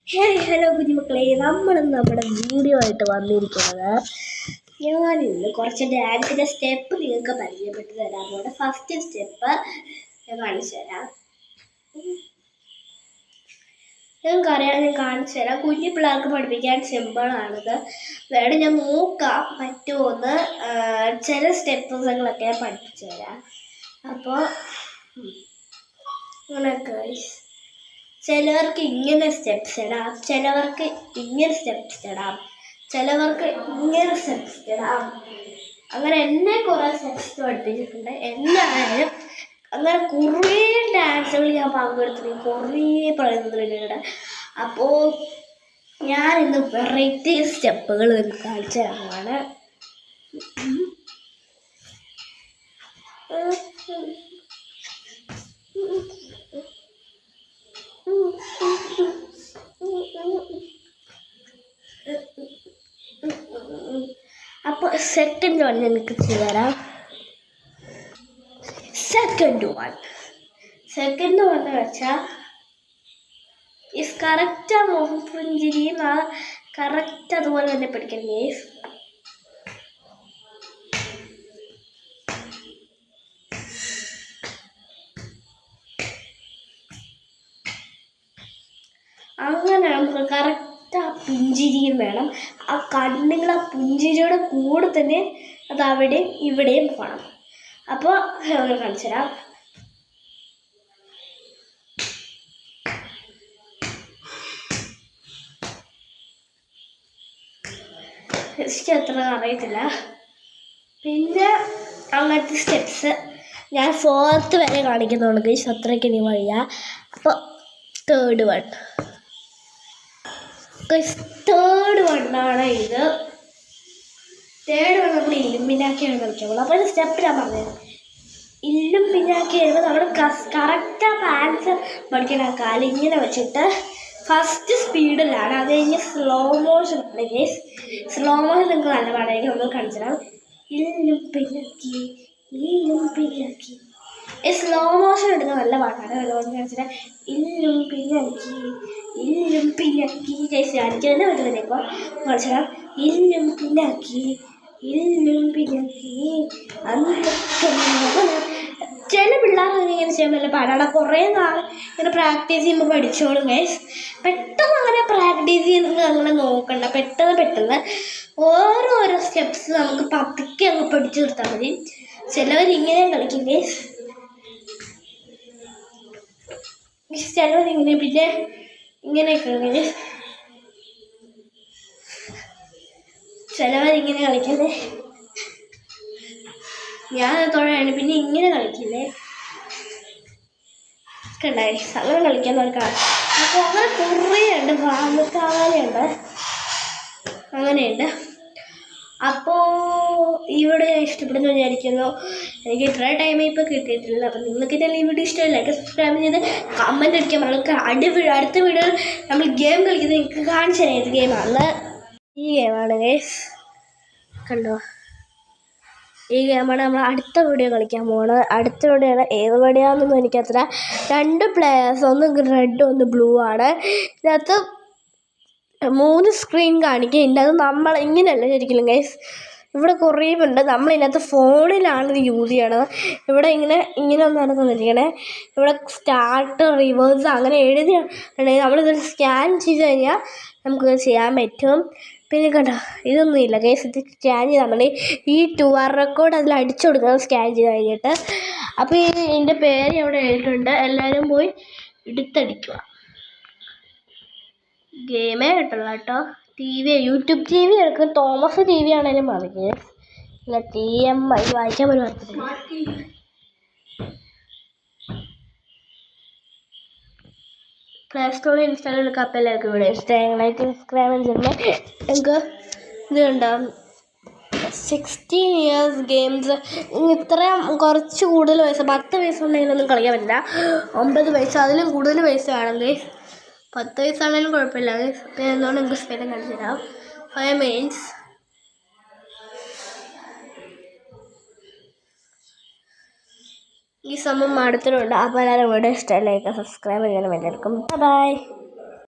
Hello കുഞ്ഞുമക്കളെ, നമ്മുടെ video ആയിട്ട് വന്നിരിക്കുന്നത് ഞാനിന്ന് കുറച്ച് ഡാൻസിൻ്റെ സ്റ്റെപ്പ് നിങ്ങൾക്ക് പരിചയപ്പെട്ട് തരാം. നമ്മുടെ ഫസ്റ്റ് സ്റ്റെപ്പ് ഞാൻ കാണിച്ചു തരാം. നിങ്ങൾക്കറിയാം, ഞാൻ കാണിച്ചു തരാം. കുഞ്ഞു പിള്ളേർക്ക് പഠിപ്പിക്കാൻ സിമ്പിളാണിത്. വേണം ഞാൻ നോക്കാം പറ്റുമോന്ന്. ചില സ്റ്റെപ്പുകളൊക്കെ ഞാൻ പഠിപ്പിച്ചു തരാം. അപ്പോൾ ചിലവർക്ക് ഇങ്ങനെ സ്റ്റെപ്സ് ഇടാം, ചിലവർക്ക് ഇങ്ങനെ സ്റ്റെപ്സ് ഇടാം, ചിലവർക്ക് ഇങ്ങനെ സ്റ്റെപ്സ് ഇടാം. അങ്ങനെ എന്നെ കുറേ സ്റ്റെപ്സ് പഠിപ്പിച്ചിട്ടുണ്ട്. എന്തായാലും അങ്ങനെ കുറേ ഡാൻസുകൾ ഞാൻ പങ്കെടുത്തിട്ടുണ്ട്, കുറേ പറയുന്നതിലൂടെ. അപ്പോൾ ഞാനിന്ന് വെറൈറ്റി സ്റ്റെപ്പുകൾ നിങ്ങൾക്ക് കാണിച്ചു തരാനാണ്. അപ്പോൾ സെക്കൻഡ് വൺ എനിക്ക് ചെയ്തുതരാം. സെക്കൻഡ് വൺ എന്ന് വെച്ചാൽ കറക്റ്റ് ആ മുഖപുഞ്ചിരിയും ആ കറക്റ്റ് അതുപോലെ തന്നെ പഠിക്കണം ഗേസ്. അങ്ങനെ നമുക്ക് കറക്റ്റ് ആ പുഞ്ചിരിയും വേണം. ആ കണ്ണുകൾ ആ പുഞ്ചിരിയുടെ കൂടെ തന്നെ അത് അവിടെയും ഇവിടെയും പോകണം. അപ്പോൾ ഞാൻ കാണിച്ചു തരാം. എനിക്ക് അത്ര അറിയത്തില്ല. പിന്നെ അങ്ങനത്തെ സ്റ്റെപ്സ് ഞാൻ 4th വരെ കാണിക്കുന്നുണ്ട് ഗൈസ്, അത്രയ്ക്ക് ഇനി വഴിയാ. അപ്പോൾ തേർഡ് വണ്ണാണ് ഇത്. തേർഡ് വൺ നമ്മൾ ഇല്ലുമിനാക്കിയാണ് കളിക്കുള്ളൂ. അപ്പോൾ ഒരു സ്റ്റെപ്പ് ഞാൻ പറഞ്ഞത് ഇല്ലുമിനാക്കി കഴിയുമ്പോൾ നമ്മൾ കറക്റ്റ് ആ പാൻസ് പഠിക്കണം. ആ കാലം ഇങ്ങനെ വെച്ചിട്ട് ഫസ്റ്റ് സ്പീഡിലാണ്, അത് കഴിഞ്ഞ് സ്ലോ മോഷൻ ഉണ്ട് ഗേസ്. സ്ലോ മോഷൻ നിങ്ങൾക്ക് നല്ല പാടായിരിക്കും, ഒന്ന് കാണിച്ചിടാം. ഇല്ലുമിനാക്കി സ്ലോ മോഷൻ എടുക്കാൻ നല്ല പാട്ടാണ്. കാണിച്ചിട്ട് ഇല്ലുമിനാക്കി ഗേസ് എനിക്ക് തന്നെ പറ്റുന്നില്ല. ഇപ്പോൾ കാണിച്ചിടാം. ഇല്ലുമിനാക്കി ചില പിള്ളേർ ഇങ്ങനെ ചെയ്യാൻ നല്ല പാടാണ്. കുറേ നാൾ ഇങ്ങനെ പ്രാക്ടീസ് ചെയ്യുമ്പോൾ പഠിച്ചോളും ഗൈസ്. പെട്ടെന്ന് അങ്ങനെ പ്രാക്ടീസ് ചെയ്യുന്നത് അങ്ങനെ നോക്കണ്ട. പെട്ടെന്ന് ഓരോരോ സ്റ്റെപ്സ് നമുക്ക് പതുക്കെ അങ്ങ് പഠിച്ചു നിർത്താൽ മതി. ചിലവരിങ്ങനെ കളിക്കും ഗൈസ്, ചിലവരിങ്ങനെ, പിന്നെ ഇങ്ങനെയൊക്കെ ഗൈസ്. ചിലവരിങ്ങനെ കളിക്കല്ലേ, ഞാൻ തൊഴയാണ്. പിന്നെ ഇങ്ങനെ കളിക്കില്ലേ, കണ്ടായി അങ്ങനെ കളിക്കുന്നവർക്കാണ്. അപ്പോൾ അങ്ങനെ കുറേ ഉണ്ട്, ഭാഗത്താവാനുണ്ട്, അങ്ങനെയുണ്ട്. അപ്പോൾ ഇവിടെ ഇഷ്ടപ്പെടുന്നു വിചാരിക്കുന്നു. എനിക്ക് ഇത്ര ടൈം ഇപ്പോൾ കിട്ടിയിട്ടില്ല. അപ്പം നിങ്ങൾക്ക് ഇതെല്ലാം ഈ വീഡിയോ ഇഷ്ടമല്ല, സബ്സ്ക്രൈബ് ചെയ്ത് കമൻറ്റ് അടിക്കാൻ പറഞ്ഞു. അടുത്ത വീഡിയോ നമ്മൾ ഗെയിം കളിക്കുന്നത് നിങ്ങൾക്ക് കാണിച്ചു തരാം. ഏത് ഗെയിമാണ്? ഈ ഗെയിമാണ് ഗൈസ്, കണ്ടോ? ഈ ഗെയിമാണ് നമ്മൾ അടുത്ത വീഡിയോ കളിക്കാൻ പോകുന്നത്. അടുത്ത വീഡിയോ ഏത് വീഡിയോയാണെന്നൊന്നും എനിക്കത്ര. 2 പ്ലേയേഴ്സ്, ഒന്ന് റെഡ് ഒന്ന് ബ്ലൂ ആണ്. ഇതിനകത്ത് 3 സ്ക്രീൻ കാണിക്കുക. ഇതിൻ്റെ അത് നമ്മൾ ഇങ്ങനെയല്ല ശരിക്കും ഗൈസ്, ഇവിടെ കുറേ ഉണ്ട്. നമ്മളിതിനകത്ത് ഫോണിലാണ് ഇത് യൂസ് ചെയ്യണത്. ഇവിടെ ഇങ്ങനെ ഒന്നാണ് തന്നിരിക്കണേ. ഇവിടെ സ്റ്റാർട്ട്, റിവേഴ്സ് അങ്ങനെ എഴുതിയിട്ടുണ്ടെങ്കിൽ നമ്മളിത് സ്കാൻ ചെയ്ത് കഴിഞ്ഞാൽ നമുക്കിത് ചെയ്യാൻ പറ്റും. പിന്നെ കണ്ടോ, ഇതൊന്നുമില്ല ഗൈസ്, ഇത് സ്കാൻ ചെയ്താൽ മതി. ഈ QR കോഡ് അതിൽ അടിച്ചു കൊടുക്കണം സ്കാൻ ചെയ്ത് കഴിഞ്ഞിട്ട്. അപ്പോൾ ഇതിൻ്റെ പേര് ഇവിടെ എഴുതിയിട്ടുണ്ട്, എല്ലാവരും പോയി എടുത്തടിക്കുക. ഗെയിമേ കിട്ടുള്ളൂ കേട്ടോ. യൂട്യൂബ് TV എടുക്കും. തോമസ് TV ആണെങ്കിലും മതി. ഇല്ല TMI വായിക്കാൻ പോലും പറ്റത്തില്ല. പ്ലേ സ്റ്റോറിൽ ഇൻസ്റ്റാൾ എടുക്കുക. അപ്പോൾ എല്ലാവർക്കും ഇവിടെ ഇൻസ്റ്റാഗ്രാമിൽ ചെന്ന് നമുക്ക് ഇത് കണ്ടാകും 16 years ഗെയിംസ്. ഇത്രയും കുറച്ച് കൂടുതൽ വയസ്സ്, 10 വയസ്സുണ്ടെങ്കിലൊന്നും കളിക്കാൻ പറ്റില്ല. 9 വയസ്സ് അതിലും കൂടുതൽ വയസ്സ് വേണമെങ്കിൽ. 10 വയസ്സാണെങ്കിലും കുഴപ്പമില്ല. പിന്നെ എന്തുകൊണ്ട് നിങ്ങൾക്ക് സ്പെല്ലും കാണിച്ചു തരാം. 5 minutes. ഈ സമയം അടുത്തിട്ടുണ്ട്. അപ്പോൾ എല്ലാവരും വീഡിയോ ഇഷ്ടമല്ല, സബ്സ്ക്രൈബ് ചെയ്യണം എല്ലാവർക്കും. ബൈ.